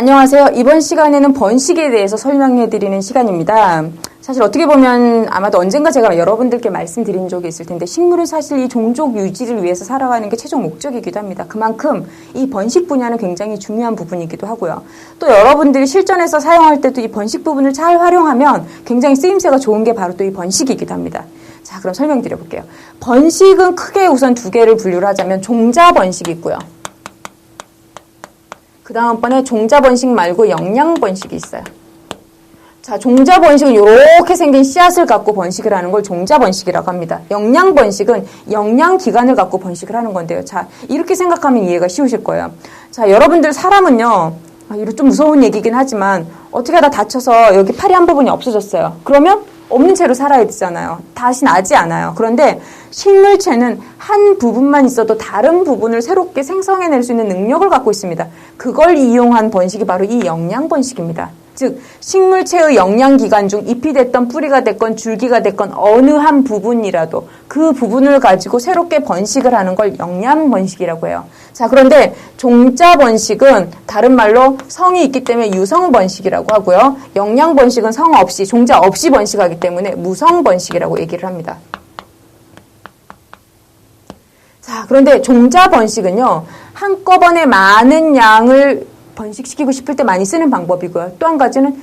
안녕하세요. 이번 시간에는 번식에 대해서 설명해드리는 시간입니다. 사실 어떻게 보면 아마도 언젠가 제가 여러분들께 말씀드린 적이 있을 텐데 식물은 사실 이 종족 유지를 위해서 살아가는 게 최종 목적이기도 합니다. 그만큼 이 번식 분야는 굉장히 중요한 부분이기도 하고요. 또 여러분들이 실전에서 사용할 때도 이 번식 부분을 잘 활용하면 굉장히 쓰임새가 좋은 게 바로 또 이 번식이기도 합니다. 자, 그럼 설명드려 볼게요. 번식은 크게 우선 두 개를 분류를 하자면 종자 번식이 있고요. 그 다음번에 종자 번식 말고 영양 번식이 있어요. 자, 종자 번식은 이렇게 생긴 씨앗을 갖고 번식을 하는 걸 종자 번식이라고 합니다. 영양 번식은 영양 기관을 갖고 번식을 하는 건데요. 자, 이렇게 생각하면 이해가 쉬우실 거예요. 자, 여러분들 사람은요, 이거 좀 무서운 얘기긴 하지만 어떻게 하다 다쳐서 여기 팔이 한 부분이 없어졌어요. 그러면 없는 채로 살아야 되잖아요. 다시 나지 않아요. 그런데 식물체는 한 부분만 있어도 다른 부분을 새롭게 생성해낼 수 있는 능력을 갖고 있습니다. 그걸 이용한 번식이 바로 이 영양 번식입니다. 즉 식물체의 영양기관 중 잎이 됐건 뿌리가 됐건 줄기가 됐건 어느 한 부분이라도 그 부분을 가지고 새롭게 번식을 하는 걸 영양 번식이라고 해요. 자, 그런데 종자 번식은 다른 말로 성이 있기 때문에 유성 번식이라고 하고요. 영양 번식은 성 없이 종자 없이 번식하기 때문에 무성 번식이라고 얘기를 합니다. 자, 그런데 종자 번식은요, 한꺼번에 많은 양을 번식시키고 싶을 때 많이 쓰는 방법이고요. 또 한 가지는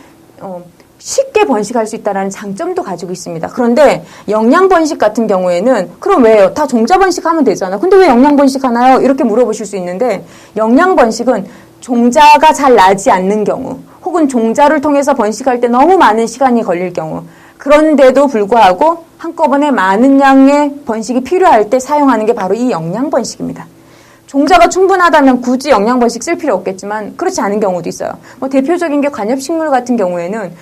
쉽게 번식할 수 있다는 장점도 가지고 있습니다. 그런데 영양 번식 같은 경우에는 그럼 왜요? 다 종자 번식하면 되잖아. 근데 왜 영양 번식하나요? 이렇게 물어보실 수 있는데 영양 번식은 종자가 잘 나지 않는 경우 혹은 종자를 통해서 번식할 때 너무 많은 시간이 걸릴 경우 그런데도 불구하고 한꺼번에 많은 양의 번식이 필요할 때 사용하는 게 바로 이 영양 번식입니다. 종자가 충분하다면 굳이 영양 번식 쓸 필요 없겠지만 그렇지 않은 경우도 있어요. 대표적인 게 관엽식물 같은 경우에는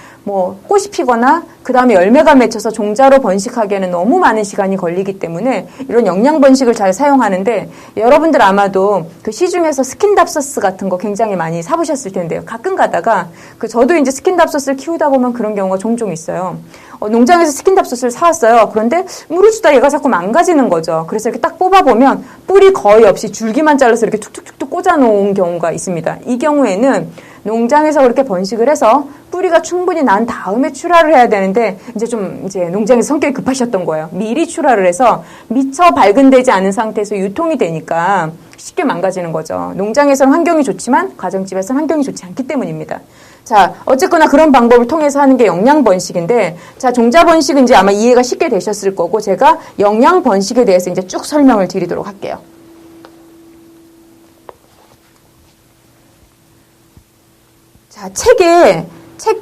꽃이 피거나 그 다음에 열매가 맺혀서 종자로 번식하기에는 너무 많은 시간이 걸리기 때문에 이런 영양 번식을 잘 사용하는데 여러분들 아마도 그 시중에서 스킨답서스 같은 거 굉장히 많이 사보셨을 텐데요. 가끔 가다가 저도 이제 스킨답서스를 키우다 보면 그런 경우가 종종 있어요. 농장에서 스킨답서스를 사왔어요. 그런데 물을 주다 얘가 자꾸 망가지는 거죠. 그래서 이렇게 딱 뽑아보면 뿌리 거의 없이 줄기만 잘라서 이렇게 툭툭툭툭 꽂아놓은 경우가 있습니다. 이 경우에는 농장에서 그렇게 번식을 해서 뿌리가 충분히 난 다음에 출하를 해야 되는데 이제 농장에서 성격이 급하셨던 거예요. 미리 출하를 해서 미처 발근되지 않은 상태에서 유통이 되니까 쉽게 망가지는 거죠. 농장에서는 환경이 좋지만 가정집에서는 환경이 좋지 않기 때문입니다. 자, 어쨌거나 그런 방법을 통해서 하는 게 영양 번식인데, 자, 종자 번식은 이제 아마 이해가 쉽게 되셨을 거고, 제가 영양 번식에 대해서 이제 쭉 설명을 드리도록 할게요. 자, 책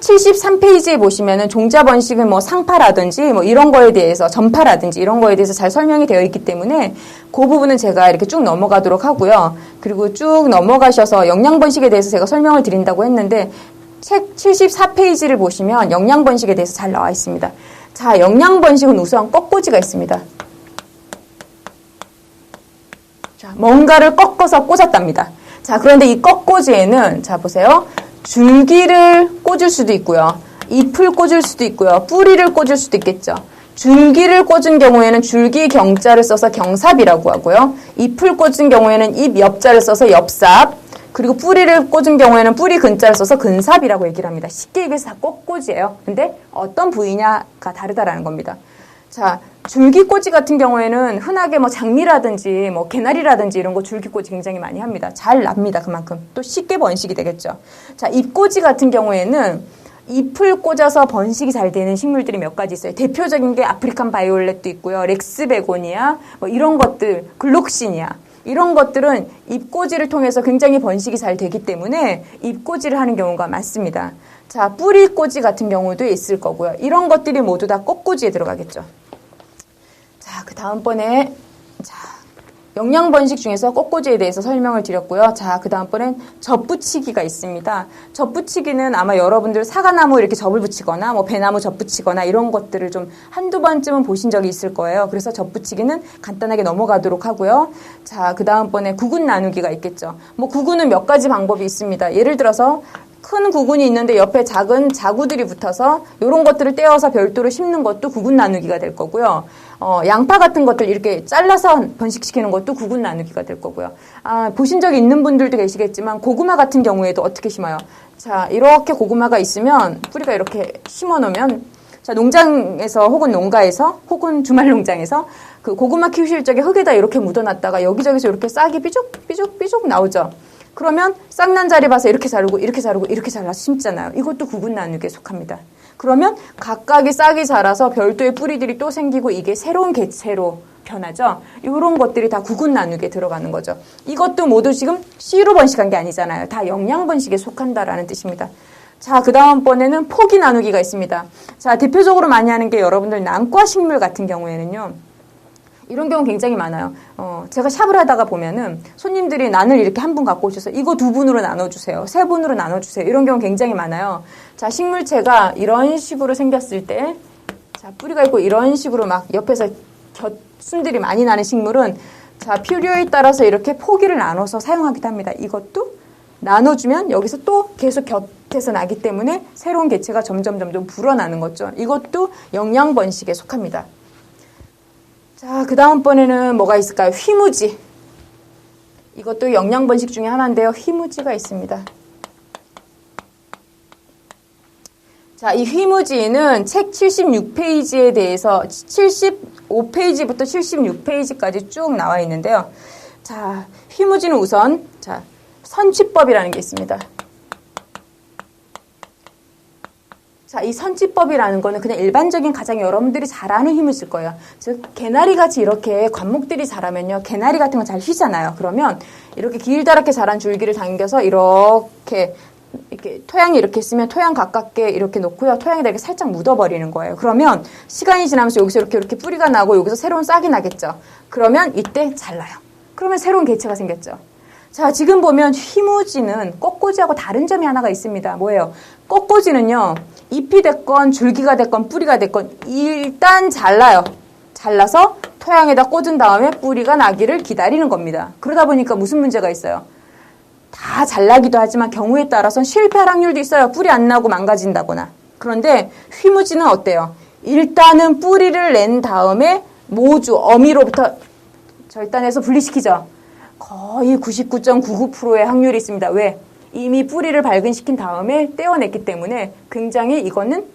73페이지에 보시면은 종자 번식은 상파라든지 이런 거에 대해서, 전파라든지 이런 거에 대해서 잘 설명이 되어 있기 때문에 그 부분은 제가 이렇게 쭉 넘어가도록 하고요. 그리고 쭉 넘어가셔서 영양 번식에 대해서 제가 설명을 드린다고 했는데, 책 74페이지를 보시면 영양 번식에 대해서 잘 나와 있습니다. 자, 영양 번식은 우선 꺾꽂이가 있습니다. 자, 뭔가를 꺾어서 꽂았답니다. 자, 그런데 이 꺾꽂이에는 자, 보세요. 줄기를 꽂을 수도 있고요. 잎을 꽂을 수도 있고요. 뿌리를 꽂을 수도 있겠죠. 줄기를 꽂은 경우에는 줄기 경자를 써서 경삽이라고 하고요. 잎을 꽂은 경우에는 잎 엽자를 써서 엽삽. 그리고 뿌리를 꽂은 경우에는 뿌리 근자를 써서 근삽이라고 얘기를 합니다. 쉽게 얘기해서 다 꺾꽂이에요. 근데 어떤 부위냐가 다르다라는 겁니다. 자, 줄기꽂이 같은 경우에는 흔하게 장미라든지 개나리라든지 이런 거 줄기꽂이 굉장히 많이 합니다. 잘 납니다. 그만큼. 또 쉽게 번식이 되겠죠. 자, 잎꽂이 같은 경우에는 잎을 꽂아서 번식이 잘 되는 식물들이 몇 가지 있어요. 대표적인 게 아프리칸 바이올렛도 있고요. 렉스 베고니아, 이런 것들, 글록시니아. 이런 것들은 잎꽂이를 통해서 굉장히 번식이 잘 되기 때문에 잎꽂이를 하는 경우가 많습니다. 자, 뿌리꽂이 같은 경우도 있을 거고요. 이런 것들이 모두 다 꺾꽂이에 들어가겠죠. 자, 그 다음번에 영양 번식 중에서 꺾꽂이에 대해서 설명을 드렸고요. 자, 그 다음번엔 접 붙이기가 있습니다. 접 붙이기는 아마 여러분들 사과나무 이렇게 접을 붙이거나 배나무 접 붙이거나 이런 것들을 좀 한두 번쯤은 보신 적이 있을 거예요. 그래서 접 붙이기는 간단하게 넘어가도록 하고요. 자, 그 다음번에 구근 나누기가 있겠죠. 구근은 몇 가지 방법이 있습니다. 예를 들어서 큰 구근이 있는데 옆에 작은 자구들이 붙어서 이런 것들을 떼어서 별도로 심는 것도 구근 나누기가 될 거고요. 양파 같은 것들 이렇게 잘라서 번식시키는 것도 구근 나누기가 될 거고요. 보신 적이 있는 분들도 계시겠지만 고구마 같은 경우에도 어떻게 심어요? 자, 이렇게 고구마가 있으면 뿌리가 이렇게 심어 놓으면 자, 농장에서 혹은 농가에서 혹은 주말 농장에서 그 고구마 키우실 적에 흙에다 이렇게 묻어놨다가 여기저기서 이렇게 싹이 삐죽 나오죠. 그러면 싹 난 자리 봐서 이렇게 자르고 이렇게 자르고 이렇게 잘라서 심잖아요. 이것도 구근 나누기에 속합니다. 그러면 각각의 싹이 자라서 별도의 뿌리들이 또 생기고 이게 새로운 개체로 변하죠. 이런 것들이 다 구근 나누기에 들어가는 거죠. 이것도 모두 지금 씨로 번식한 게 아니잖아요. 다 영양 번식에 속한다라는 뜻입니다. 자, 그 다음번에는 포기 나누기가 있습니다. 자, 대표적으로 많이 하는 게 여러분들 난과 식물 같은 경우에는요. 이런 경우 굉장히 많아요. 제가 샵을 하다가 보면은 손님들이 난을 이렇게 한 분 갖고 오셔서 이거 2분으로 나눠주세요. 3분으로 나눠주세요. 이런 경우 굉장히 많아요. 자, 식물체가 이런 식으로 생겼을 때, 자, 뿌리가 있고 이런 식으로 막 옆에서 곁순들이 많이 나는 식물은 자, 필요에 따라서 이렇게 포기를 나눠서 사용하기도 합니다. 이것도 나눠주면 여기서 또 계속 곁에서 나기 때문에 새로운 개체가 점점 불어나는 거죠. 이것도 영양 번식에 속합니다. 자, 그 다음번에는 뭐가 있을까요? 휘무지. 이것도 영양 번식 중에 하나인데요. 휘무지가 있습니다. 자, 이 휘무지는 책 76페이지에 대해서 75페이지부터 76페이지까지 쭉 나와 있는데요. 자, 휘무지는 우선 자, 선취법이라는 게 있습니다. 자, 이 선취법이라는 거는 그냥 일반적인 가장 여러분들이 잘 아는 휘무지일 거예요. 즉, 개나리같이 이렇게 관목들이 자라면요. 개나리 같은 건 잘 휘잖아요. 그러면 이렇게 길다랗게 자란 줄기를 당겨서 이렇게 토양이 이렇게 있으면 토양 가깝게 이렇게 놓고요. 토양에다 이렇게 살짝 묻어버리는 거예요. 그러면 시간이 지나면서 여기서 이렇게 뿌리가 나고 여기서 새로운 싹이 나겠죠. 그러면 이때 잘라요. 그러면 새로운 개체가 생겼죠. 자, 지금 보면 휘무지는 꽃꽂이하고 다른 점이 하나가 있습니다. 뭐예요? 꽃꽂이는요. 잎이 됐건 줄기가 됐건 뿌리가 됐건 일단 잘라요. 잘라서 토양에다 꽂은 다음에 뿌리가 나기를 기다리는 겁니다. 그러다 보니까 무슨 문제가 있어요? 다 잘나기도 하지만 경우에 따라서는 실패할 확률도 있어요. 뿌리 안 나고 망가진다거나. 그런데 휘무지는 어때요? 일단은 뿌리를 낸 다음에 모주, 어미로부터 절단해서 분리시키죠. 거의 99.99%의 확률이 있습니다. 왜? 이미 뿌리를 발근시킨 다음에 떼어냈기 때문에 굉장히 이거는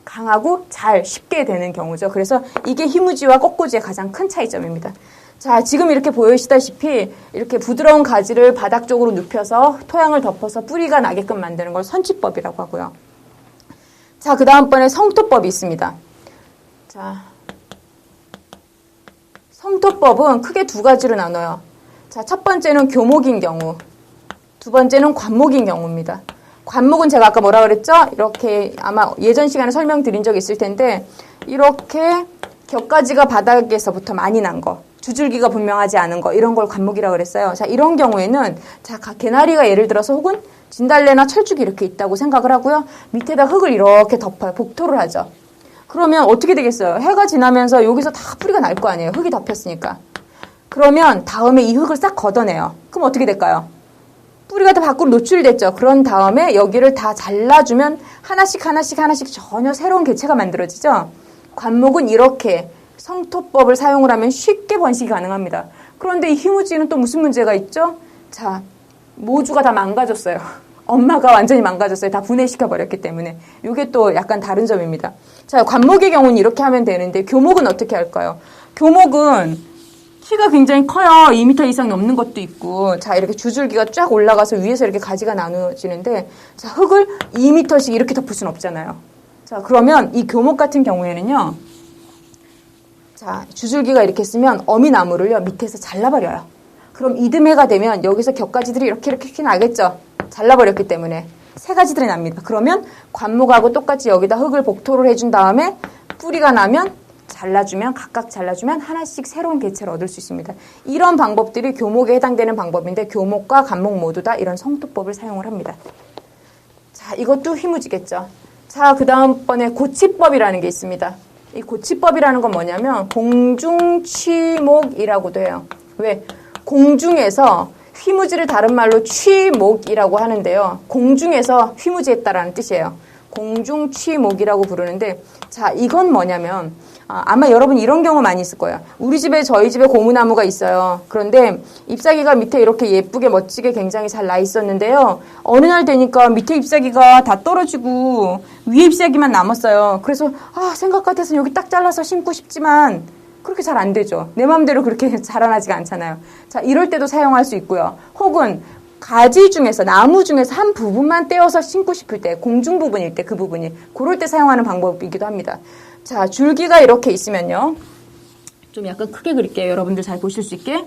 강하고 잘 쉽게 되는 경우죠. 그래서 이게 휘무지와 꽃꽂이의 가장 큰 차이점입니다. 자, 지금 이렇게 보이시다시피 이렇게 부드러운 가지를 바닥 쪽으로 눕혀서 토양을 덮어서 뿌리가 나게끔 만드는 걸 선취법이라고 하고요. 자, 그 다음번에 성토법이 있습니다. 자, 성토법은 크게 두 가지로 나눠요. 자, 첫 번째는 교목인 경우, 두 번째는 관목인 경우입니다. 관목은 제가 아까 뭐라 그랬죠? 이렇게 아마 예전 시간에 설명드린 적이 있을 텐데 이렇게 격가지가 바닥에서부터 많이 난 거, 주줄기가 분명하지 않은 거 이런 걸 관목이라고 그랬어요. 자, 이런 경우에는 자, 개나리가 예를 들어서 혹은 진달래나 철쭉이 이렇게 있다고 생각을 하고요. 밑에다 흙을 이렇게 덮어요. 복토를 하죠. 그러면 어떻게 되겠어요? 해가 지나면서 여기서 다 뿌리가 날 거 아니에요. 흙이 덮였으니까. 그러면 다음에 이 흙을 싹 걷어내요. 그럼 어떻게 될까요? 뿌리가 다 밖으로 노출됐죠. 그런 다음에 여기를 다 잘라주면 하나씩 전혀 새로운 개체가 만들어지죠. 관목은 이렇게 성토법을 사용을 하면 쉽게 번식이 가능합니다. 그런데 이 휘무지는 또 무슨 문제가 있죠? 자, 모주가 다 망가졌어요. 엄마가 완전히 망가졌어요. 다 분해시켜 버렸기 때문에. 이게 또 약간 다른 점입니다. 자, 관목의 경우는 이렇게 하면 되는데 교목은 어떻게 할까요? 교목은 키가 굉장히 커요. 2m 이상 넘는 것도 있고, 자, 이렇게 주줄기가 쫙 올라가서 위에서 이렇게 가지가 나눠지는데, 자, 흙을 2m씩 이렇게 덮을 수는 없잖아요. 자, 그러면 이 교목 같은 경우에는요, 자, 주줄기가 이렇게 있으면 어미나무를요, 밑에서 잘라버려요. 그럼 이듬해가 되면 여기서 격가지들이 이렇게 나겠죠? 잘라버렸기 때문에. 새 가지들이 납니다. 그러면 관목하고 똑같이 여기다 흙을 복토를 해준 다음에 뿌리가 나면 각각 잘라주면 하나씩 새로운 개체를 얻을 수 있습니다. 이런 방법들이 교목에 해당되는 방법인데 교목과 관목 모두 다 이런 성토법을 사용을 합니다. 자, 이것도 휘무지겠죠. 자, 그 다음번에 고치법이라는 게 있습니다. 이 고치법이라는 건 뭐냐면 공중취목이라고도 해요. 왜? 공중에서 휘무지를 다른 말로 취목이라고 하는데요. 공중에서 휘무지했다라는 뜻이에요. 공중 취목이라고 부르는데, 자, 이건 뭐냐면, 아마 여러분 이런 경우 많이 있을 거예요. 우리 집에, 저희 집에 고무나무가 있어요. 그런데 잎사귀가 밑에 이렇게 예쁘게 멋지게 굉장히 잘 나 있었는데요. 어느 날 되니까 밑에 잎사귀가 다 떨어지고 위에 잎사귀만 남았어요. 그래서 생각 같아서 여기 딱 잘라서 심고 싶지만 그렇게 잘 안 되죠. 내 마음대로 그렇게 자라나지가 않잖아요. 자, 이럴 때도 사용할 수 있고요. 혹은 가지 중에서, 나무 중에서 한 부분만 떼어서 심고 싶을 때, 공중 부분일 때, 그 부분이, 그럴 때 사용하는 방법이기도 합니다. 자, 줄기가 이렇게 있으면요. 좀 약간 크게 그릴게요. 여러분들 잘 보실 수 있게.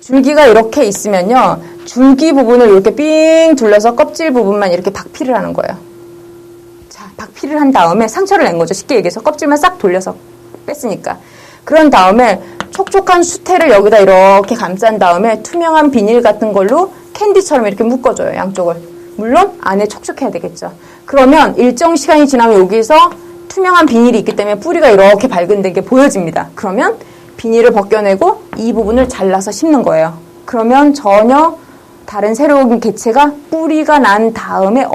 줄기가 이렇게 있으면요. 줄기 부분을 이렇게 삥 둘러서 껍질 부분만 이렇게 박피를 하는 거예요. 자, 박피를 한 다음에 상처를 낸 거죠. 쉽게 얘기해서 껍질만 싹 돌려서 뺐으니까. 그런 다음에 촉촉한 수태를 여기다 이렇게 감싼 다음에 투명한 비닐 같은 걸로 캔디처럼 이렇게 묶어줘요. 양쪽을. 물론 안에 촉촉해야 되겠죠. 그러면 일정 시간이 지나면 여기서 투명한 비닐이 있기 때문에 뿌리가 이렇게 밝은데 게 보여집니다. 그러면 비닐을 벗겨내고 이 부분을 잘라서 심는 거예요. 그러면 전혀 다른 새로운 개체가 뿌리가 난 다음에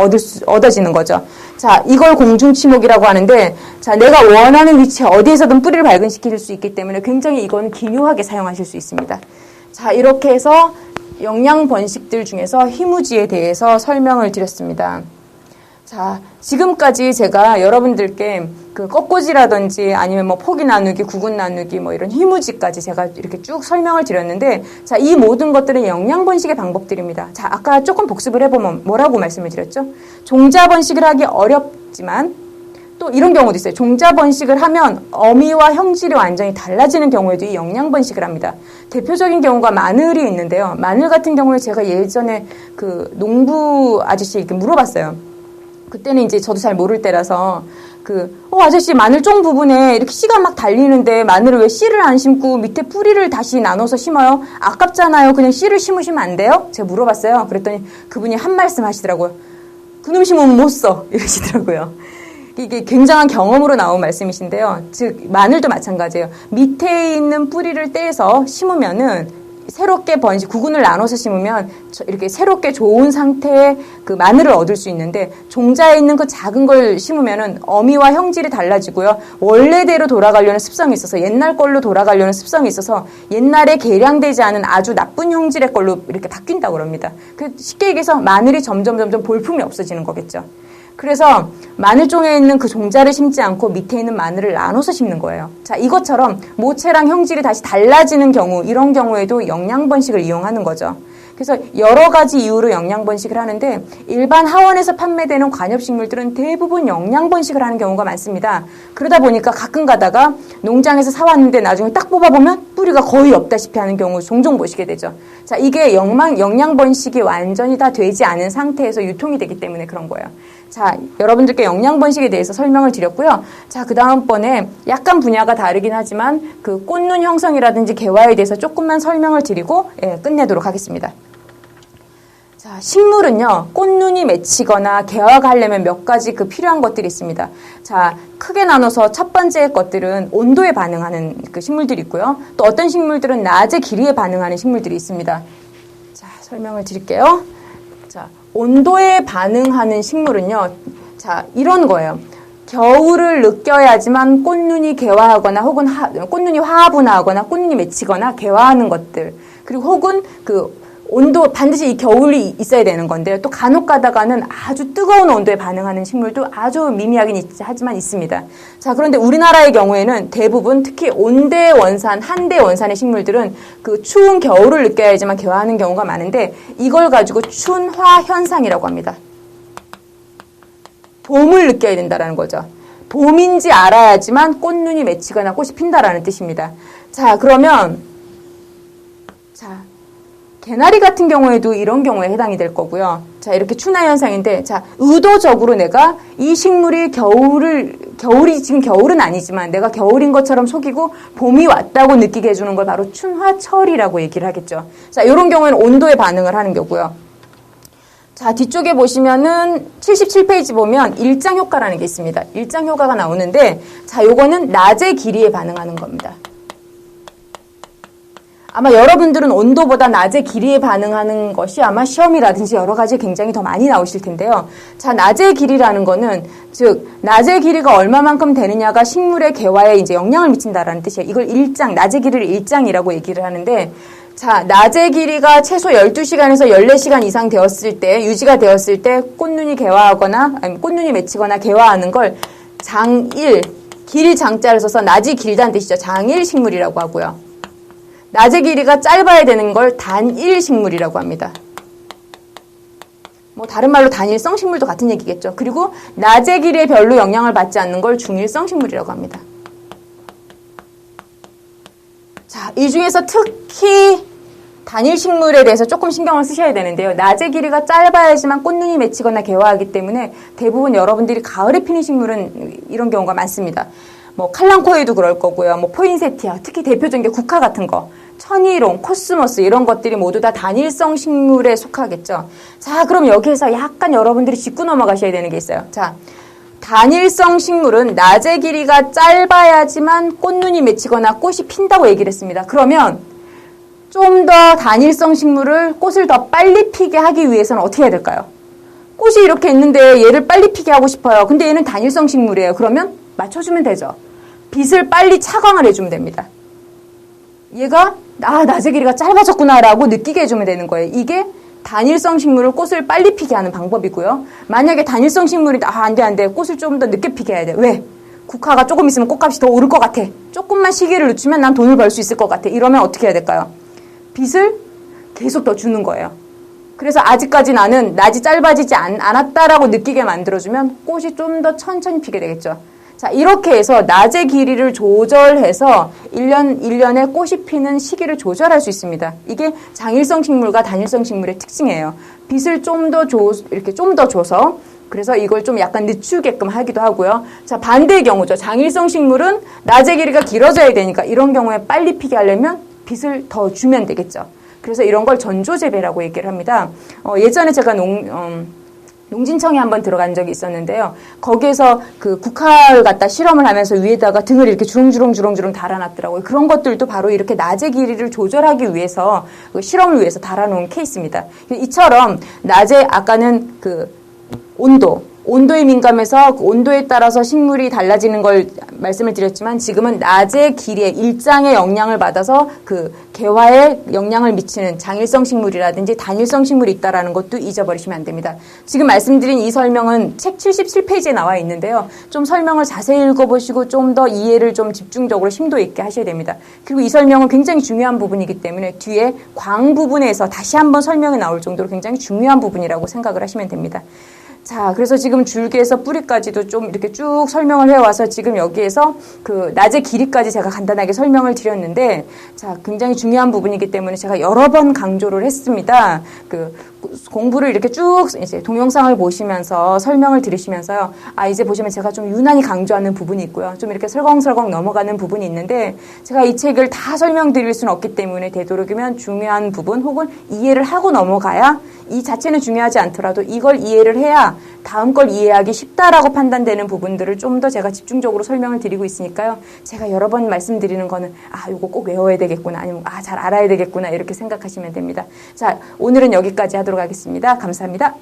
얻어지는 거죠. 자, 이걸 공중치목이라고 하는데, 자, 내가 원하는 위치에 어디에서든 뿌리를 발근시킬 수 있기 때문에 굉장히 이건 기묘하게 사용하실 수 있습니다. 자, 이렇게 해서 영양 번식들 중에서 휘무지에 대해서 설명을 드렸습니다. 자, 지금까지 제가 여러분들께 그 꺾꽂이라든지 아니면 뭐 포기 나누기, 구근 나누기 뭐 이런 휘무지까지 제가 이렇게 쭉 설명을 드렸는데, 자, 이 모든 것들은 영양 번식의 방법들입니다. 자, 아까 조금 복습을 해보면 뭐라고 말씀을 드렸죠? 종자 번식을 하기 어렵지만 또 이런 경우도 있어요. 종자 번식을 하면 어미와 형질이 완전히 달라지는 경우에도 이 영양 번식을 합니다. 대표적인 경우가 마늘이 있는데요. 마늘 같은 경우에 제가 예전에 그 농부 아저씨에게 물어봤어요. 그때는 이제 저도 잘 모를 때라서 아저씨 마늘 쫑 부분에 이렇게 씨가 막 달리는데 마늘을 왜 씨를 안 심고 밑에 뿌리를 다시 나눠서 심어요? 아깝잖아요. 그냥 씨를 심으시면 안 돼요? 제가 물어봤어요. 그랬더니 그분이 한 말씀 하시더라고요. 그놈 심으면 못 써. 이러시더라고요. 이게 굉장한 경험으로 나온 말씀이신데요. 즉 마늘도 마찬가지예요. 밑에 있는 뿌리를 떼서 심으면은 새롭게 구근을 나눠서 심으면 이렇게 새롭게 좋은 상태의 그 마늘을 얻을 수 있는데, 종자에 있는 그 작은 걸 심으면은 어미와 형질이 달라지고요. 원래대로 돌아가려는 습성이 있어서, 옛날 걸로 돌아가려는 습성이 있어서 옛날에 개량되지 않은 아주 나쁜 형질의 걸로 이렇게 바뀐다고 합니다. 쉽게 얘기해서 마늘이 점점 볼품이 없어지는 거겠죠. 그래서 마늘종에 있는 그 종자를 심지 않고 밑에 있는 마늘을 나눠서 심는 거예요. 자, 이것처럼 모체랑 형질이 다시 달라지는 경우, 이런 경우에도 영양번식을 이용하는 거죠. 그래서 여러 가지 이유로 영양번식을 하는데, 일반 하원에서 판매되는 관엽식물들은 대부분 영양번식을 하는 경우가 많습니다. 그러다 보니까 가끔 가다가 농장에서 사왔는데 나중에 딱 뽑아보면 뿌리가 거의 없다시피 하는 경우 종종 보시게 되죠. 자, 이게 영양번식이 완전히 다 되지 않은 상태에서 유통이 되기 때문에 그런 거예요. 자, 여러분들께 영양번식에 대해서 설명을 드렸고요. 자, 그 다음번에 약간 분야가 다르긴 하지만 그 꽃눈 형성이라든지 개화에 대해서 조금만 설명을 드리고 끝내도록 하겠습니다. 자, 식물은요, 꽃눈이 맺히거나 개화가 하려면 몇 가지 필요한 것들이 있습니다. 자, 크게 나눠서 첫 번째 것들은 온도에 반응하는 그 식물들이 있고요. 또 어떤 식물들은 낮의 길이에 반응하는 식물들이 있습니다. 자, 설명을 드릴게요. 자, 온도에 반응하는 식물은요, 자, 이런 거예요. 겨울을 느껴야지만 꽃눈이 개화하거나 혹은 꽃눈이 화분화하거나 꽃눈이 맺히거나 개화하는 것들, 그리고 혹은 온도, 반드시 이 겨울이 있어야 되는 건데요. 또 간혹 가다가는 아주 뜨거운 온도에 반응하는 식물도 아주 미미하긴 하지만 있습니다. 자, 그런데 우리나라의 경우에는 대부분 특히 온대 원산, 한대 원산의 식물들은 그 추운 겨울을 느껴야지만 개화하는 경우가 많은데, 이걸 가지고 춘화 현상이라고 합니다. 봄을 느껴야 된다라는 거죠. 봄인지 알아야지만 꽃눈이 맺히거나 꽃이 핀다라는 뜻입니다. 자, 그러면 개나리 같은 경우에도 이런 경우에 해당이 될 거고요. 자, 이렇게 춘화 현상인데, 자, 의도적으로 내가 이 식물이 겨울이 지금 겨울은 아니지만 내가 겨울인 것처럼 속이고 봄이 왔다고 느끼게 해주는 걸 바로 춘화철이라고 얘기를 하겠죠. 자, 이런 경우에는 온도에 반응을 하는 거고요. 자, 뒤쪽에 보시면은 77페이지 보면 일장효과라는 게 있습니다. 일장효과가 나오는데, 자, 요거는 낮의 길이에 반응하는 겁니다. 아마 여러분들은 온도보다 낮의 길이에 반응하는 것이 아마 시험이라든지 여러 가지 굉장히 더 많이 나오실 텐데요. 자, 낮의 길이라는 거는, 즉, 낮의 길이가 얼마만큼 되느냐가 식물의 개화에 이제 영향을 미친다라는 뜻이에요. 이걸 일장, 낮의 길이를 일장이라고 얘기를 하는데, 자, 낮의 길이가 최소 12시간에서 14시간 이상 되었을 때, 유지가 되었을 때 꽃눈이 개화하거나, 아니, 꽃눈이 맺히거나 개화하는 걸 장일, 길 장자를 써서 낮이 길다는 뜻이죠. 장일 식물이라고 하고요. 낮의 길이가 짧아야 되는 걸 단일 식물이라고 합니다. 뭐 다른 말로 단일성 식물도 같은 얘기겠죠. 그리고 낮의 길이에 별로 영향을 받지 않는 걸 중일성 식물이라고 합니다. 자, 이 중에서 특히 단일 식물에 대해서 조금 신경을 쓰셔야 되는데요. 낮의 길이가 짧아야지만 꽃눈이 맺히거나 개화하기 때문에 대부분 여러분들이 가을에 피는 식물은 이런 경우가 많습니다. 뭐 칼랑코에도 그럴 거고요. 뭐 포인세티아, 특히 대표적인 게 국화 같은 거, 천일홍, 코스모스 이런 것들이 모두 다 단일성 식물에 속하겠죠. 자, 그럼 여기에서 약간 여러분들이 짚고 넘어가셔야 되는 게 있어요. 자, 단일성 식물은 낮의 길이가 짧아야지만 꽃눈이 맺히거나 꽃이 핀다고 얘기를 했습니다. 그러면 좀 더 단일성 식물을 꽃을 더 빨리 피게 하기 위해서는 어떻게 해야 될까요? 꽃이 이렇게 있는데 얘를 빨리 피게 하고 싶어요. 근데 얘는 단일성 식물이에요. 그러면 맞춰주면 되죠. 빛을 빨리 차광을 해주면 됩니다. 얘가 낮의 길이가 짧아졌구나라고 느끼게 해주면 되는 거예요. 이게 단일성 식물을 꽃을 빨리 피게 하는 방법이고요. 만약에 단일성 식물이 안 돼. 꽃을 좀 더 늦게 피게 해야 돼. 왜? 국화가 조금 있으면 꽃값이 더 오를 것 같아. 조금만 시기를 늦추면 난 돈을 벌 수 있을 것 같아. 이러면 어떻게 해야 될까요? 빛을 계속 더 주는 거예요. 그래서 아직까지 나는 낮이 짧아지지 않았다라고 느끼게 만들어주면 꽃이 좀 더 천천히 피게 되겠죠. 자, 이렇게 해서 낮의 길이를 조절해서 1년에 꽃이 피는 시기를 조절할 수 있습니다. 이게 장일성 식물과 단일성 식물의 특징이에요. 빛을 이렇게 좀 더 줘서 그래서 이걸 좀 약간 늦추게끔 하기도 하고요. 자, 반대의 경우죠. 장일성 식물은 낮의 길이가 길어져야 되니까 이런 경우에 빨리 피게 하려면 빛을 더 주면 되겠죠. 그래서 이런 걸 전조재배라고 얘기를 합니다. 예전에 제가 농진청에 한번 들어간 적이 있었는데요. 거기에서 그 국화를 갖다 실험을 하면서 위에다가 등을 이렇게 주렁주렁 달아놨더라고요. 그런 것들도 바로 이렇게 낮의 길이를 조절하기 위해서 실험을 위해서 달아놓은 케이스입니다. 이처럼 낮에 아까는 그 온도에 민감해서 그 온도에 따라서 식물이 달라지는 걸 말씀을 드렸지만 지금은 낮의 길이에 일장의 영향을 받아서 그 개화에 영향을 미치는 장일성 식물이라든지 단일성 식물이 있다라는 것도 잊어버리시면 안 됩니다. 지금 말씀드린 이 설명은 책 77페이지에 나와 있는데요. 좀 설명을 자세히 읽어보시고 좀 더 이해를 좀 집중적으로 심도 있게 하셔야 됩니다. 그리고 이 설명은 굉장히 중요한 부분이기 때문에 뒤에 광 부분에서 다시 한번 설명이 나올 정도로 굉장히 중요한 부분이라고 생각을 하시면 됩니다. 자, 그래서 지금 줄기에서 뿌리까지도 좀 이렇게 쭉 설명을 해와서 지금 여기에서 그 낮의 길이까지 제가 간단하게 설명을 드렸는데, 자, 굉장히 중요한 부분이기 때문에 제가 여러 번 강조를 했습니다. 그 공부를 이렇게 쭉 이제 동영상을 보시면서 설명을 들으시면서요. 이제 보시면 제가 좀 유난히 강조하는 부분이 있고요. 좀 이렇게 설렁설렁 넘어가는 부분이 있는데, 제가 이 책을 다 설명드릴 수는 없기 때문에 되도록이면 중요한 부분 혹은 이해를 하고 넘어가야 이 자체는 중요하지 않더라도 이걸 이해를 해야 다음 걸 이해하기 쉽다라고 판단되는 부분들을 좀 더 제가 집중적으로 설명을 드리고 있으니까요. 제가 여러 번 말씀드리는 거는 이거 꼭 외워야 되겠구나 아니면 잘 알아야 되겠구나 이렇게 생각하시면 됩니다. 자, 오늘은 여기까지 하도록 하겠습니다. 감사합니다.